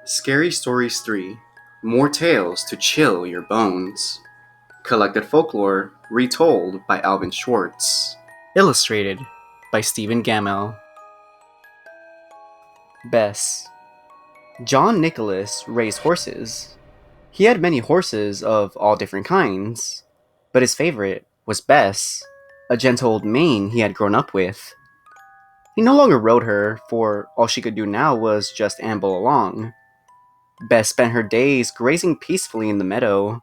Scary Stories 3. More tales to chill your bones. Collected folklore retold by Alvin Schwartz. Illustrated by Stephen Gamel. Bess. John Nicholas raised horses. He had many horses of all different kinds, but his favorite was Bess, a gentle old mane he had grown up with. He no longer rode her, for all she could do now was just amble along. Bess spent her days grazing peacefully in the meadow.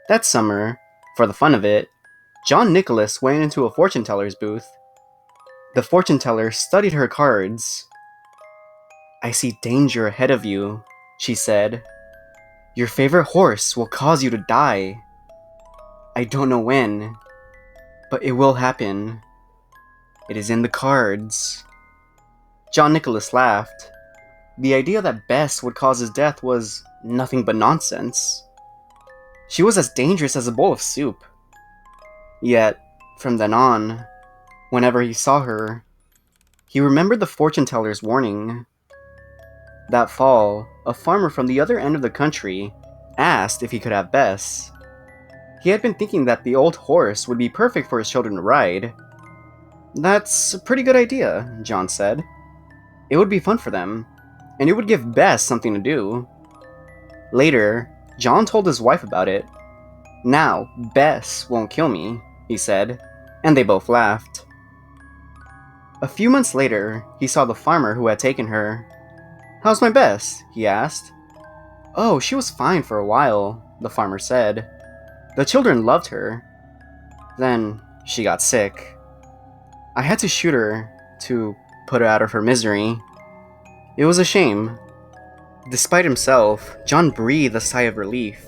That summer, for the fun of it, John Nicholas went into a fortune teller's booth. The fortune teller studied her cards. "I see danger ahead of you," she said. "Your favorite horse will cause you to die. I don't know when, but it will happen. It is in the cards." John Nicholas laughed. The idea that Bess would cause his death was nothing but nonsense. She was as dangerous as a bowl of soup. Yet, from then on, whenever he saw her, he remembered the fortune teller's warning. That fall, a farmer from the other end of the country asked if he could have Bess. He had been thinking that the old horse would be perfect for his children to ride. "That's a pretty good idea," John said. "It would be fun for them, and it would give Bess something to do." Later, John told his wife about it. "Now, Bess won't kill me," he said, and they both laughed. A few months later, he saw the farmer who had taken her. "How's my Bess?" he asked. "Oh, she was fine for a while," the farmer said. "The children loved her. Then she got sick. I had to shoot her to put her out of her misery. It was a shame." Despite himself, John breathed a sigh of relief.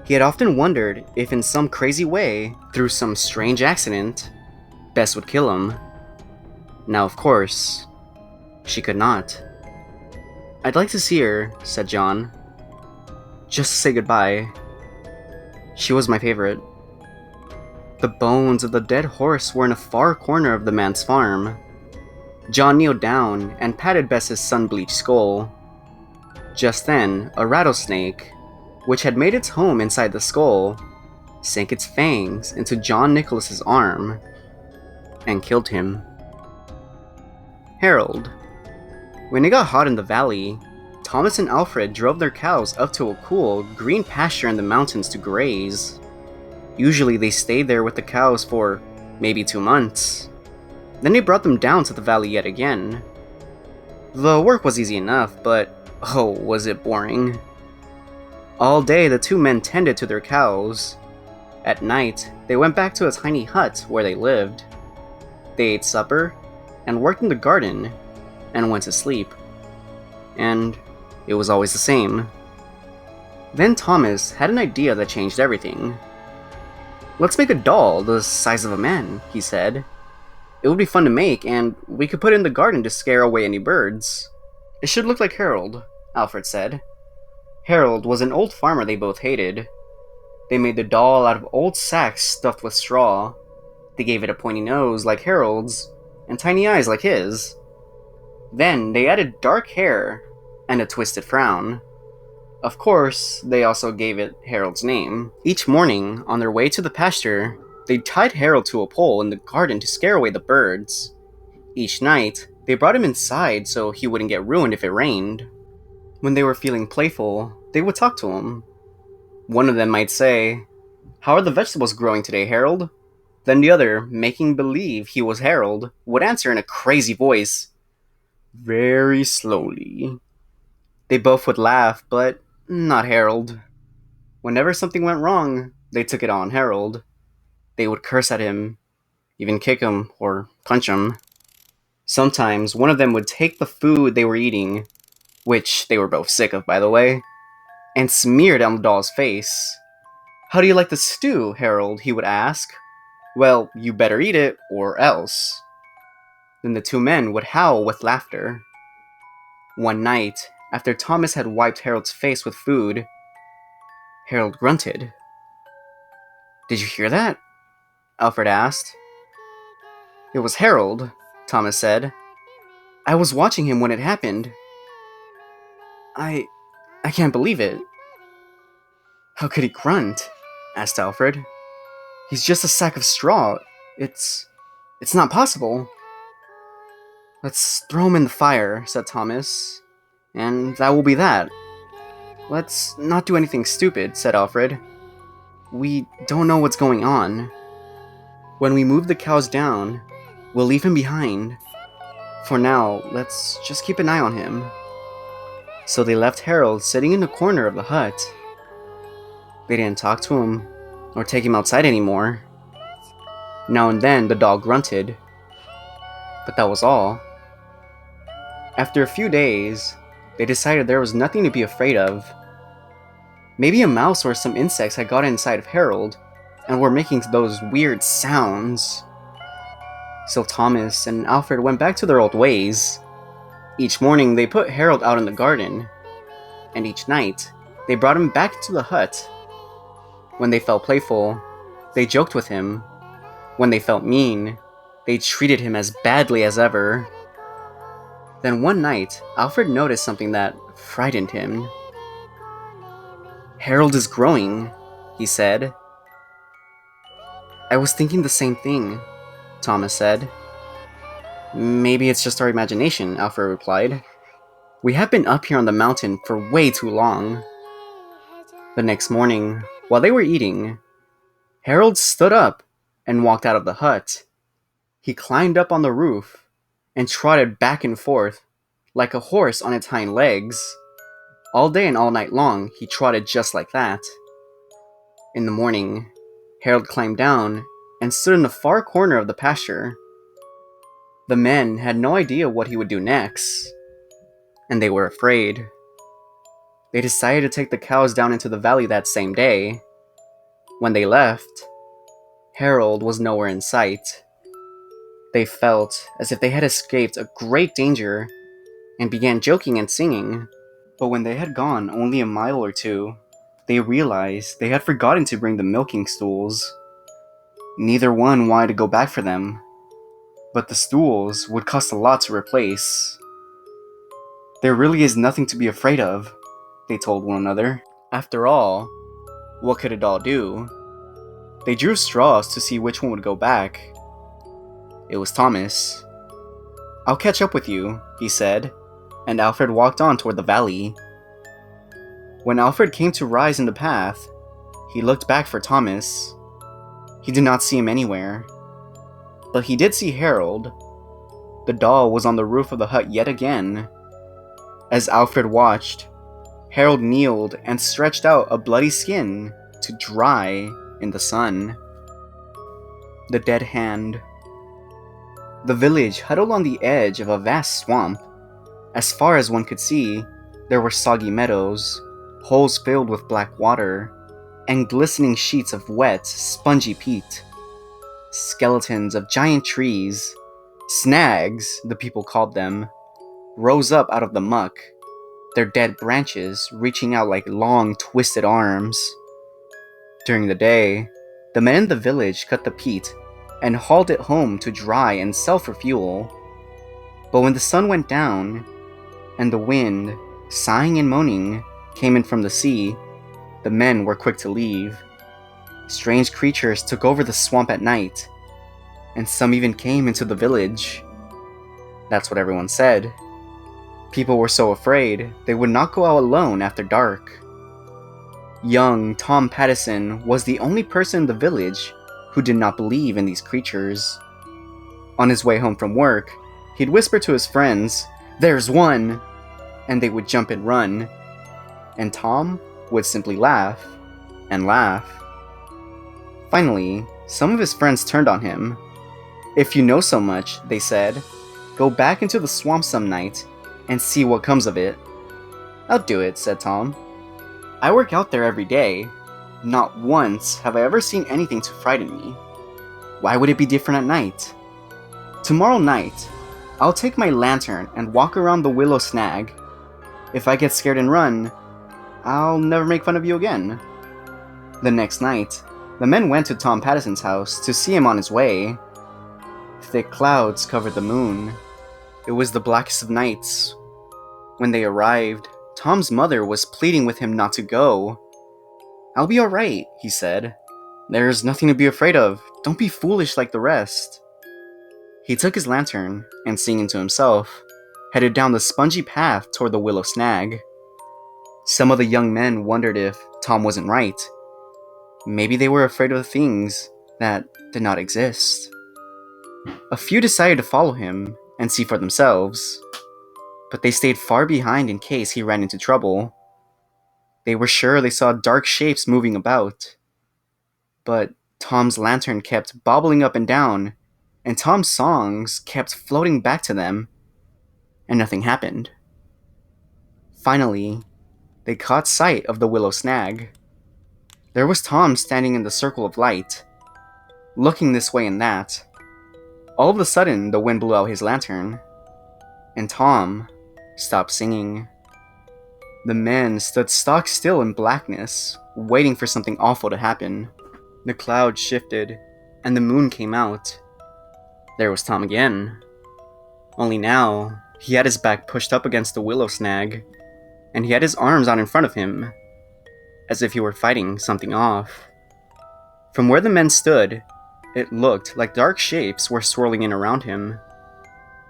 He had often wondered if in some crazy way, through some strange accident, Bess would kill him. Now, of course, she could not. "I'd like to see her," said John. "Just to say goodbye. She was my favorite." The bones of the dead horse were in a far corner of the man's farm. John kneeled down and patted Bess's sun-bleached skull. Just then, a rattlesnake, which had made its home inside the skull, sank its fangs into John Nicholas's arm and killed him. Harold. When it got hot in the valley, Thomas and Alfred drove their cows up to a cool, green pasture in the mountains to graze. Usually they stayed there with the cows for maybe 2 months. Then they brought them down to the valley yet again. The work was easy enough, but oh, was it boring. All day the two men tended to their cows. At night, they went back to a tiny hut where they lived. They ate supper, and worked in the garden, and went to sleep. And it was always the same. Then Thomas had an idea that changed everything. "Let's make a doll the size of a man," he said. "It would be fun to make, and we could put it in the garden to scare away any birds." "It should look like Harold," Alfred said. Harold was an old farmer they both hated. They made the doll out of old sacks stuffed with straw. They gave it a pointy nose like Harold's, and tiny eyes like his. Then they added dark hair and a twisted frown. Of course, they also gave it Harold's name. Each morning, on their way to the pasture, they tied Harold to a pole in the garden to scare away the birds. Each night, they brought him inside so he wouldn't get ruined if it rained. When they were feeling playful, they would talk to him. One of them might say, "How are the vegetables growing today, Harold?" Then the other, making believe he was Harold, would answer in a crazy voice, "Very slowly." They both would laugh, but not Harold. Whenever something went wrong, they took it on Harold. They would curse at him, even kick him or punch him. Sometimes one of them would take the food they were eating, which they were both sick of, by the way, and smear it on the doll's face. "How do you like the stew, Harold?" he would ask. "Well, you better eat it, or else." Then the two men would howl with laughter. One night, after Thomas had wiped Harold's face with food, Harold grunted. "Did you hear that?" Alfred asked. "It was Harold," Thomas said. "I was watching him when it happened." I can't believe it. How could he grunt? Asked Alfred. He's just a sack of straw. It's not possible. Let's throw him in the fire, said Thomas. And that will be that. Let's not do anything stupid, said Alfred. We don't know what's going on. When we move the cows down, we'll leave him behind. For now, let's just keep an eye on him. So they left Harold sitting in the corner of the hut. They didn't talk to him, or take him outside anymore. Now and then the dog grunted, but that was all. After a few days, they decided there was nothing to be afraid of. Maybe a mouse or some insects had got inside of Harold and were making those weird sounds. So Thomas and Alfred went back to their old ways. Each morning they put Harold out in the garden, and each night they brought him back into the hut. When they felt playful, they joked with him. When they felt mean, they treated him as badly as ever. Then one night, Alfred noticed something that frightened him. "Harold is growing," he said. "I was thinking the same thing," Thomas said. "Maybe it's just our imagination," Alfred replied. "We have been up here on the mountain for way too long." The next morning, while they were eating, Harold stood up and walked out of the hut. He climbed up on the roof and trotted back and forth like a horse on its hind legs. All day and all night long, he trotted just like that. In the morning, Harold climbed down and stood in the far corner of the pasture. The men had no idea what he would do next, and they were afraid. They decided to take the cows down into the valley that same day. When they left, Harold was nowhere in sight. They felt as if they had escaped a great danger and began joking and singing. But when they had gone only a mile or two, they realized they had forgotten to bring the milking stools. Neither one wanted to go back for them, but the stools would cost a lot to replace. "There really is nothing to be afraid of," they told one another. After all, what could a doll do? They drew straws to see which one would go back. It was Thomas. "I'll catch up with you," he said, and Alfred walked on toward the valley. When Alfred came to rise in the path, he looked back for Thomas. He did not see him anywhere. But he did see Harold. The doll was on the roof of the hut yet again. As Alfred watched, Harold kneeled and stretched out a bloody skin to dry in the sun. The dead hand. The village huddled on the edge of a vast swamp. As far as one could see, there were soggy meadows, holes filled with black water, and glistening sheets of wet, spongy peat. Skeletons of giant trees, snags, the people called them, rose up out of the muck, their dead branches reaching out like long, twisted arms. During the day, the men in the village cut the peat and hauled it home to dry and sell for fuel. But when the sun went down, and the wind, sighing and moaning, came in from the sea, the men were quick to leave. Strange creatures took over the swamp at night, and some even came into the village. That's what everyone said. People were so afraid they would not go out alone after dark. Young Tom Pattison was the only person in the village who did not believe in these creatures. On his way home from work, he'd whisper to his friends, "There's one!" and they would jump and run. And Tom would simply laugh and laugh. Finally, some of his friends turned on him. "If you know so much," they said, "go back into the swamp some night and see what comes of it." "I'll do it," said Tom. "I work out there every day. Not once have I ever seen anything to frighten me. Why would it be different at night? Tomorrow night, I'll take my lantern and walk around the willow snag. If I get scared and run, I'll never make fun of you again." The next night, the men went to Tom Pattison's house to see him on his way. Thick clouds covered the moon. It was the blackest of nights. When they arrived, Tom's mother was pleading with him not to go. "I'll be alright," he said. "There's nothing to be afraid of. Don't be foolish like the rest." He took his lantern and, singing to himself, headed down the spongy path toward the willow snag. Some of the young men wondered if Tom wasn't right. Maybe they were afraid of things that did not exist. A few decided to follow him and see for themselves, but they stayed far behind in case he ran into trouble. They were sure they saw dark shapes moving about, but Tom's lantern kept bobbling up and down, and Tom's songs kept floating back to them, and nothing happened. Finally, they caught sight of the willow snag. There was Tom standing in the circle of light, looking this way and that. All of a sudden, the wind blew out his lantern, and Tom stopped singing. The men stood stock still in blackness, waiting for something awful to happen. The clouds shifted, and the moon came out. There was Tom again. Only now, he had his back pushed up against the willow snag, and he had his arms out in front of him, as if he were fighting something off. From where the men stood, it looked like dark shapes were swirling in around him.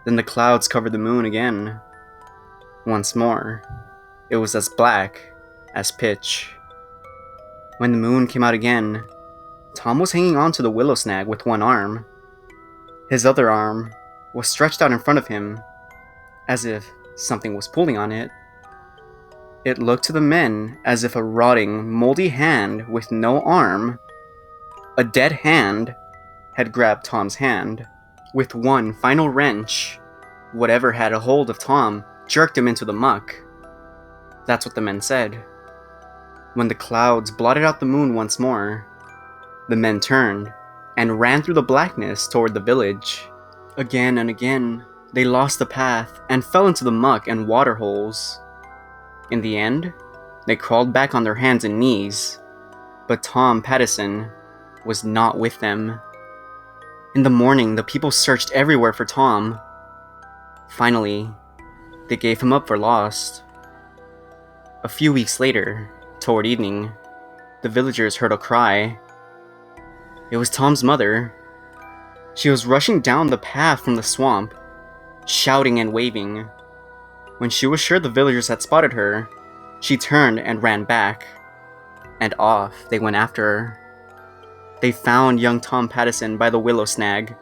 Then the clouds covered the moon again. Once more, it was as black as pitch. When the moon came out again, Tom was hanging on to the willow snag with one arm. His other arm was stretched out in front of him, as if something was pulling on it. It looked to the men as if a rotting, moldy hand with no arm, a dead hand, had grabbed Tom's hand. With one final wrench, whatever had a hold of Tom jerked him into the muck. That's what the men said. When the clouds blotted out the moon once more, the men turned and ran through the blackness toward the village. Again and again, they lost the path and fell into the muck and water holes. In the end, they crawled back on their hands and knees, but Tom Pattison was not with them. In the morning, the people searched everywhere for Tom. Finally, they gave him up for lost. A few weeks later, toward evening, the villagers heard a cry. It was Tom's mother. She was rushing down the path from the swamp, shouting and waving. When she was sure the villagers had spotted her, she turned and ran back, and off they went after her. They found young Tom Pattison by the willow snag,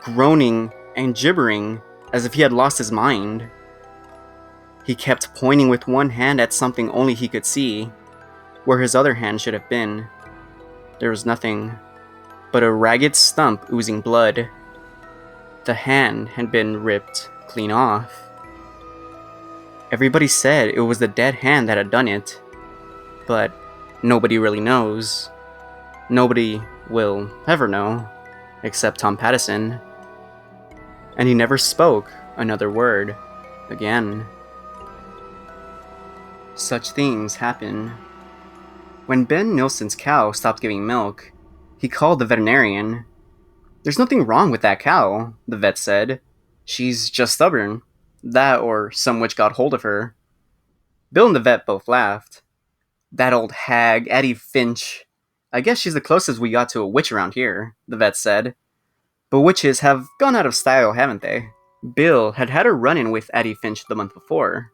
groaning and gibbering as if he had lost his mind. He kept pointing with one hand at something only he could see, where his other hand should have been. There was nothing but a ragged stump oozing blood. The hand had been ripped clean off. Everybody said it was the dead hand that had done it, but nobody really knows. Nobody will ever know, except Tom Pattison. And he never spoke another word again. Such things happen. When Ben Nilsson's cow stopped giving milk, he called the veterinarian. "There's nothing wrong with that cow," the vet said. "She's just stubborn. That or some witch got hold of her." Bill and the vet both laughed. "That old hag, Addie Finch. I guess she's the closest we got to a witch around here," the vet said. "But witches have gone out of style, haven't they?" Bill had had a run-in with Addie Finch the month before.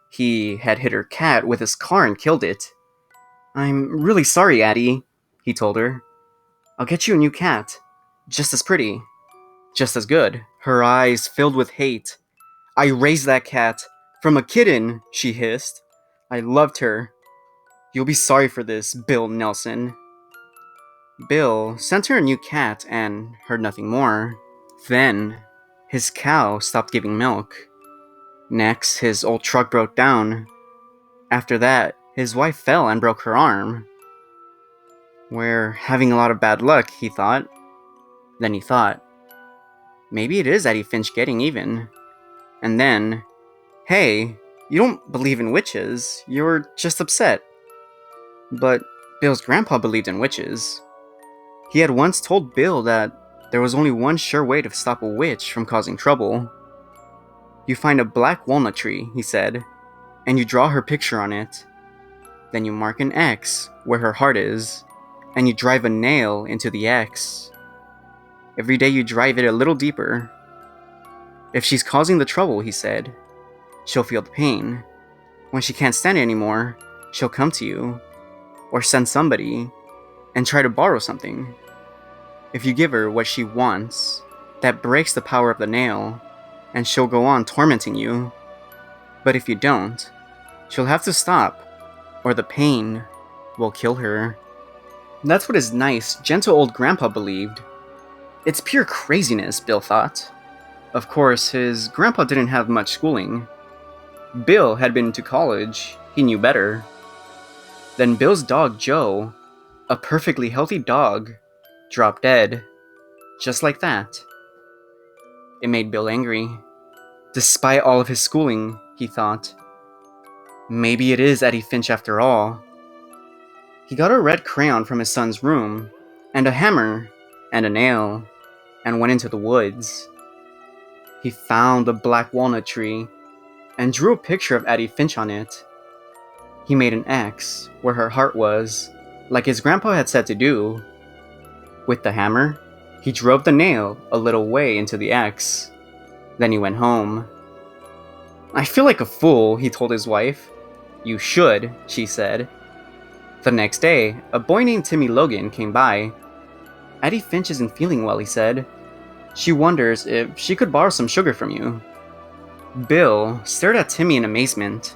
He had hit her cat with his car and killed it. "I'm really sorry, Addie," he told her. "I'll get you a new cat. Just as pretty. Just as good." Her eyes filled with hate. "I raised that cat. From a kitten," she hissed. "I loved her. You'll be sorry for this, Bill Nelson." Bill sent her a new cat and heard nothing more. Then, his cow stopped giving milk. Next, his old truck broke down. After that, his wife fell and broke her arm. "We're having a lot of bad luck," he thought. Then he thought, maybe it is Addie Finch getting even. And then, "Hey, you don't believe in witches, you're just upset." But Bill's grandpa believed in witches. He had once told Bill that there was only one sure way to stop a witch from causing trouble. "You find a black walnut tree," he said, and you draw her picture on it. Then you mark an X where her heart is, and you drive a nail into the X. Every day you drive it a little deeper. If she's causing the trouble, he said, she'll feel the pain. When she can't stand it anymore, she'll come to you, or send somebody, and try to borrow something. If you give her what she wants, that breaks the power of the nail, and she'll go on tormenting you. But if you don't, she'll have to stop, or the pain will kill her. That's what his nice, gentle old grandpa believed. It's pure craziness, Bill thought. Of course, his grandpa didn't have much schooling. Bill had been to college, he knew better. Then Bill's dog Joe, a perfectly healthy dog, dropped dead. Just like that. It made Bill angry. Despite all of his schooling, he thought, maybe it is Eddie Finch after all. He got a red crayon from his son's room, and a hammer, and a nail, and went into the woods. He found a black walnut tree, and drew a picture of Eddie Finch on it. He made an X where her heart was, like his grandpa had said to do. With the hammer, he drove the nail a little way into the X. Then he went home. I feel like a fool, he told his wife. You should, she said. The next day, a boy named Timmy Logan came by. Eddie Finch isn't feeling well, he said. She wonders if she could borrow some sugar from you. Bill stared at Timmy in amazement.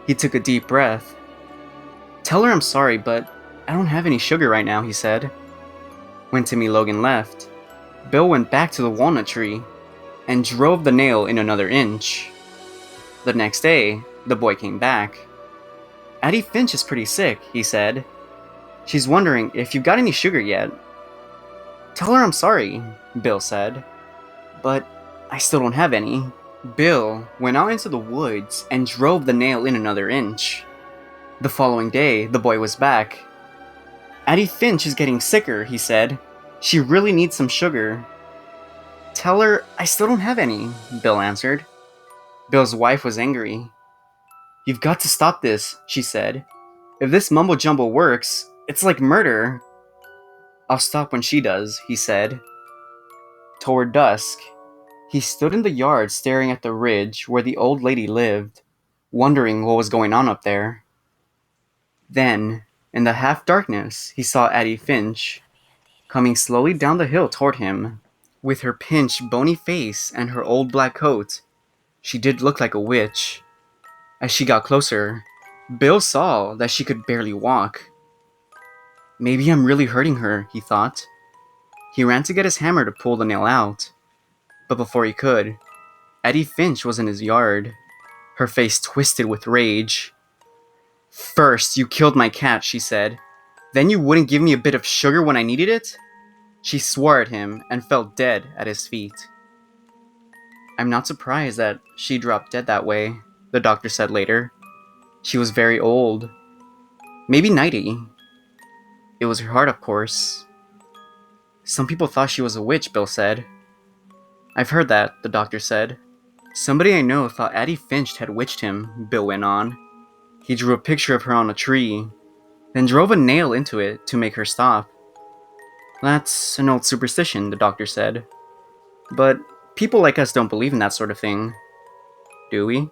He took a deep breath. Tell her I'm sorry, but I don't have any sugar right now, he said. When Timmy Logan left, Bill went back to the walnut tree and drove the nail in another inch. The next day, the boy came back. Addie Finch is pretty sick, he said. She's wondering if you've got any sugar yet. Tell her I'm sorry, Bill said. But I still don't have any. Bill went out into the woods and drove the nail in another inch. The following day, the boy was back. Addie Finch is getting sicker, he said. She really needs some sugar. Tell her I still don't have any, Bill answered. Bill's wife was angry. You've got to stop this, she said. If this mumbo-jumbo works, it's like murder. I'll stop when she does, he said. Toward dusk, he stood in the yard staring at the ridge where the old lady lived, wondering what was going on up there. Then, in the half-darkness, he saw Addie Finch, coming slowly down the hill toward him. With her pinched, bony face and her old black coat, she did look like a witch. As she got closer, Bill saw that she could barely walk. Maybe I'm really hurting her, he thought. He ran to get his hammer to pull the nail out. But before he could, Addie Finch was in his yard, her face twisted with rage. First, you killed my cat, she said. Then you wouldn't give me a bit of sugar when I needed it? She swore at him and fell dead at his feet. I'm not surprised that she dropped dead that way, the doctor said later. She was very old. Maybe 90. It was her heart, of course. Some people thought she was a witch, Bill said. I've heard that, the doctor said. Somebody I know thought Addie Finch had witched him, Bill went on. He drew a picture of her on a tree, then drove a nail into it to make her stop. That's an old superstition, the doctor said. But people like us don't believe in that sort of thing, do we?